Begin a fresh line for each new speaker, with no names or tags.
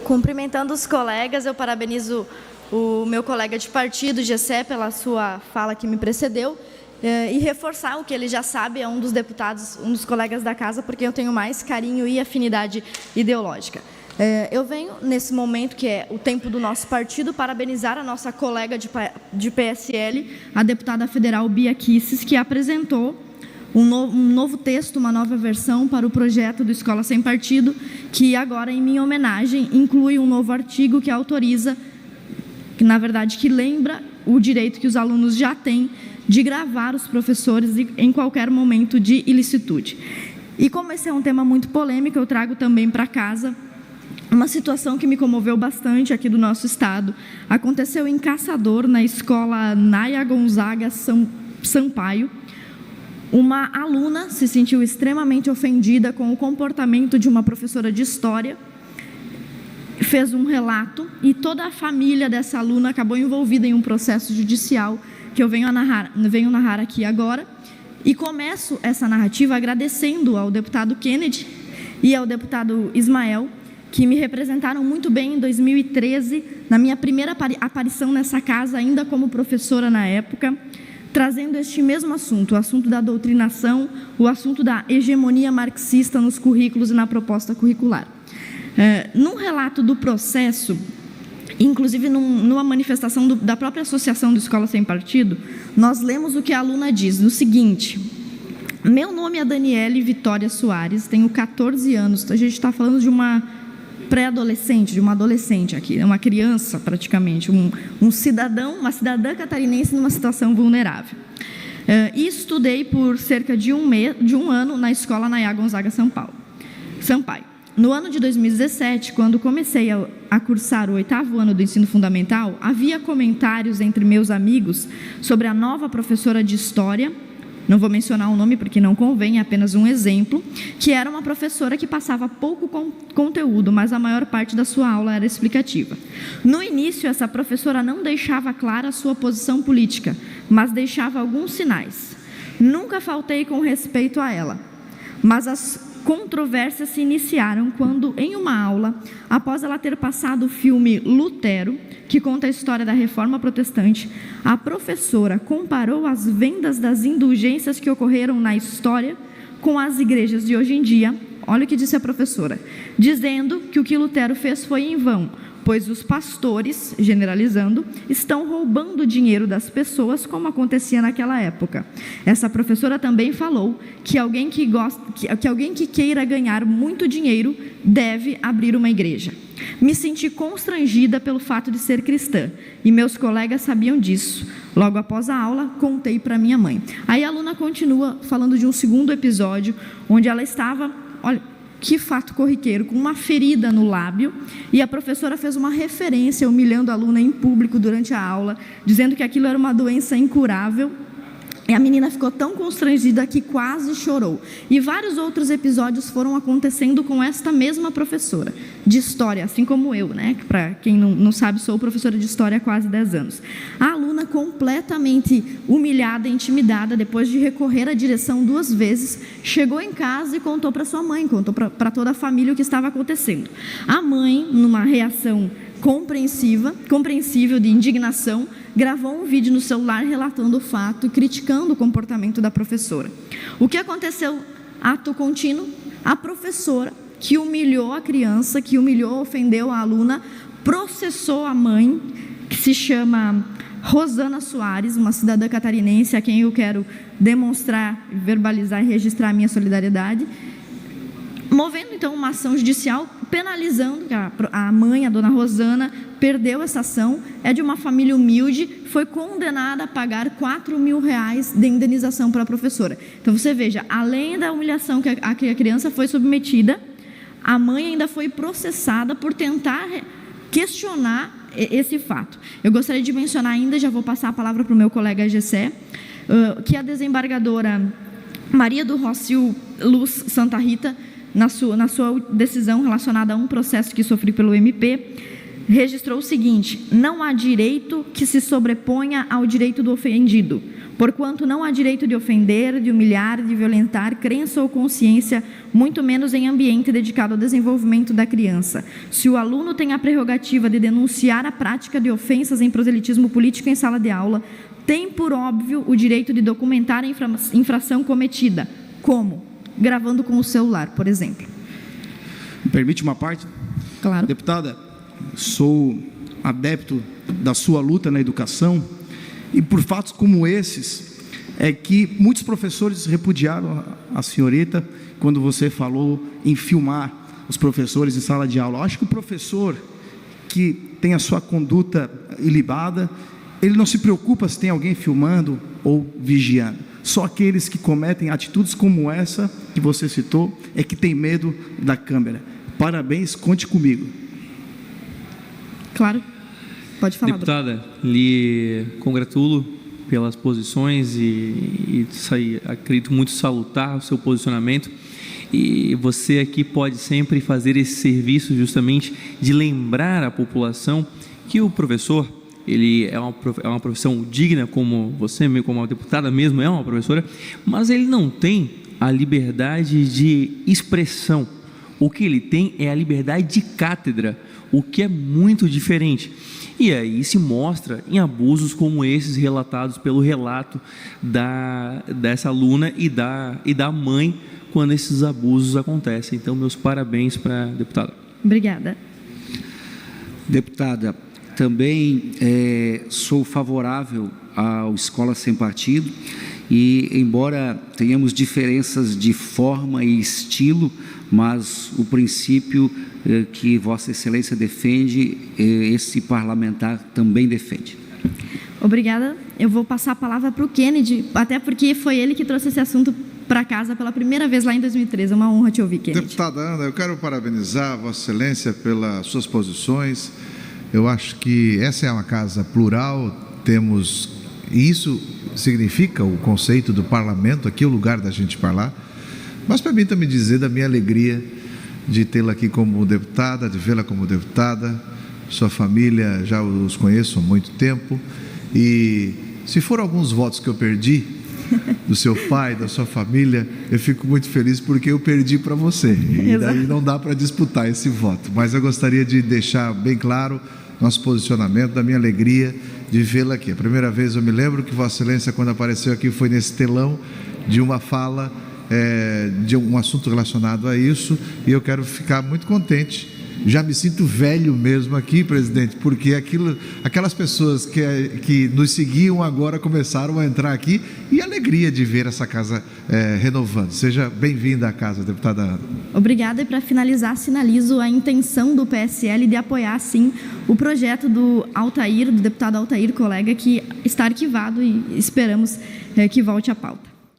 Cumprimentando os colegas, eu parabenizo o meu colega de partido, Gessé, pela sua fala que me precedeu, e reforçar o que ele já sabe, é um dos deputados, um dos colegas da casa, porque eu tenho mais carinho e afinidade ideológica. Eu venho, nesse momento, que é o tempo do nosso partido, parabenizar a nossa colega de PSL, a deputada federal Bia Kicis, que apresentou um novo texto, uma nova versão para o projeto do Escola Sem Partido, que agora, em minha homenagem, inclui um novo artigo que autoriza, que na verdade que lembra o direito que os alunos já têm de gravar os professores em qualquer momento de ilicitude. E como esse é um tema muito polêmico, eu trago também para casa uma situação que me comoveu bastante aqui do nosso estado. Aconteceu em Caçador, na escola Naya Gonzaga Sampaio. Uma aluna se sentiu extremamente ofendida com o comportamento de uma professora de história, fez um relato e toda a família dessa aluna acabou envolvida em um processo judicial que eu venho narrar aqui agora. E começo essa narrativa agradecendo ao deputado Kennedy e ao deputado Ismael, que me representaram muito bem em 2013, na minha primeira aparição nessa casa, ainda como professora na época, trazendo este mesmo assunto, o assunto da doutrinação, o assunto da hegemonia marxista nos currículos e na proposta curricular. Num relato do processo, inclusive numa manifestação da própria Associação do Escola Sem Partido, nós lemos o que a aluna diz, o seguinte: meu nome é Daniele Vitória Soares, tenho 14 anos, a gente está falando de uma pré-adolescente, de uma adolescente aqui, uma criança praticamente, um cidadão, uma cidadã catarinense numa situação vulnerável. E estudei por cerca de um ano na escola Naya Gonzaga Sampaio. No ano de 2017, quando comecei a cursar o 8º ano do ensino fundamental, havia comentários entre meus amigos sobre a nova professora de história, não vou mencionar o nome porque não convém, é apenas um exemplo, que era uma professora que passava pouco conteúdo, mas a maior parte da sua aula era explicativa. No início, essa professora não deixava clara a sua posição política, mas deixava alguns sinais. Nunca faltei com respeito a ela, mas as controvérsias se iniciaram quando, em uma aula, após ela ter passado o filme Lutero, que conta a história da Reforma Protestante, a professora comparou as vendas das indulgências que ocorreram na história com as igrejas de hoje em dia. Olha o que disse a professora, dizendo que o que Lutero fez foi em vão, pois os pastores, generalizando, estão roubando o dinheiro das pessoas, como acontecia naquela época. Essa professora também falou que alguém que queira ganhar muito dinheiro deve abrir uma igreja. Me senti constrangida pelo fato de ser cristã, e meus colegas sabiam disso. Logo após a aula, contei para minha mãe. Aí a aluna continua falando de um segundo episódio, onde ela estava, olha, que fato corriqueiro, com uma ferida no lábio, e a professora fez uma referência humilhando a aluna em público durante a aula, dizendo que aquilo era uma doença incurável. E a menina ficou tão constrangida que quase chorou. E vários outros episódios foram acontecendo com esta mesma professora de história, assim como eu, né? Para quem não sabe, sou professora de história há quase 10 anos. A aluna, completamente humilhada e intimidada, depois de recorrer à direção 2 vezes, chegou em casa e contou para sua mãe, contou para toda a família o que estava acontecendo. A mãe, numa reação compreensível de indignação, gravou um vídeo no celular relatando o fato e criticando o comportamento da professora. O que aconteceu? Ato contínuo, a professora que humilhou a criança, que humilhou, ofendeu a aluna, processou a mãe, que se chama Rosana Soares, uma cidadã catarinense a quem eu quero demonstrar, verbalizar e registrar a minha solidariedade, movendo então uma ação judicial penalizando que a mãe, a dona Rosana, perdeu essa ação, é de uma família humilde, foi condenada a pagar R$4.000 de indenização para a professora. Então você veja, além da humilhação que a criança foi submetida, a mãe ainda foi processada por tentar questionar esse fato. Eu gostaria de mencionar ainda, já vou passar a palavra para o meu colega Gessé, que a desembargadora Maria do Rocio Luz Santa Rita, na sua decisão relacionada a um processo que sofri pelo MP, registrou o seguinte: não há direito que se sobreponha ao direito do ofendido, porquanto não há direito de ofender, de humilhar, de violentar crença ou consciência, muito menos em ambiente dedicado ao desenvolvimento da criança. Se o aluno tem a prerrogativa de denunciar a prática de ofensas em proselitismo político em sala de aula, tem por óbvio o direito de documentar a infração cometida. Como? Gravando com o celular, por exemplo.
Me permite uma parte?
Claro.
Deputada, sou adepto da sua luta na educação e por fatos como esses é que muitos professores repudiaram a senhorita quando você falou em filmar os professores em sala de aula. Eu acho que o professor que tem a sua conduta ilibada, ele não se preocupa se tem alguém filmando ou vigiando. Só aqueles que cometem atitudes como essa que você citou é que tem medo da câmera. Parabéns, conte comigo.
Claro, pode falar.
Deputada, lhe congratulo pelas posições e acredito muito salutar o seu posicionamento. E você aqui pode sempre fazer esse serviço justamente de lembrar à população que o professor, ele é uma profissão digna, como você, como a deputada mesmo é uma professora, mas ele não tem a liberdade de expressão. O que ele tem é a liberdade de cátedra, o que é muito diferente. E aí se mostra em abusos como esses relatados pelo relato dessa aluna e da mãe quando esses abusos acontecem. Então, meus parabéns para a deputada.
Obrigada.
Deputada, também sou favorável à escola sem partido e, embora tenhamos diferenças de forma e estilo, mas o princípio que Vossa Excelência defende, esse parlamentar também defende.
Obrigada. Eu vou passar a palavra para o Kennedy, até porque foi ele que trouxe esse assunto para casa pela primeira vez lá em 2013. É uma honra te ouvir, Kennedy.
Deputada Ana, eu quero parabenizar Vossa Excelência pelas suas posições. Eu acho que essa é uma casa plural, e isso significa o conceito do parlamento, aqui é o lugar da gente falar. Mas permita-me dizer da minha alegria de tê-la aqui como deputada, de vê-la como deputada. Sua família, já os conheço há muito tempo. E se for alguns votos que eu perdi, do seu pai, da sua família, eu fico muito feliz porque eu perdi para você. E daí não dá para disputar esse voto. Mas eu gostaria de deixar bem claro nosso posicionamento, da minha alegria de vê-la aqui. A primeira vez eu me lembro que Vossa Excelência, quando apareceu aqui, foi nesse telão de uma fala de um assunto relacionado a isso, e eu quero ficar muito contente. Já me sinto velho mesmo aqui, presidente, porque aquelas pessoas que nos seguiam agora começaram a entrar aqui, e a alegria de ver essa casa renovando. Seja bem-vinda à casa, deputada Ana. Obrigada.
E para finalizar, sinalizo a intenção do PSL de apoiar, sim, o projeto do Altair, do deputado Altair, colega, que está arquivado e esperamos que volte à pauta.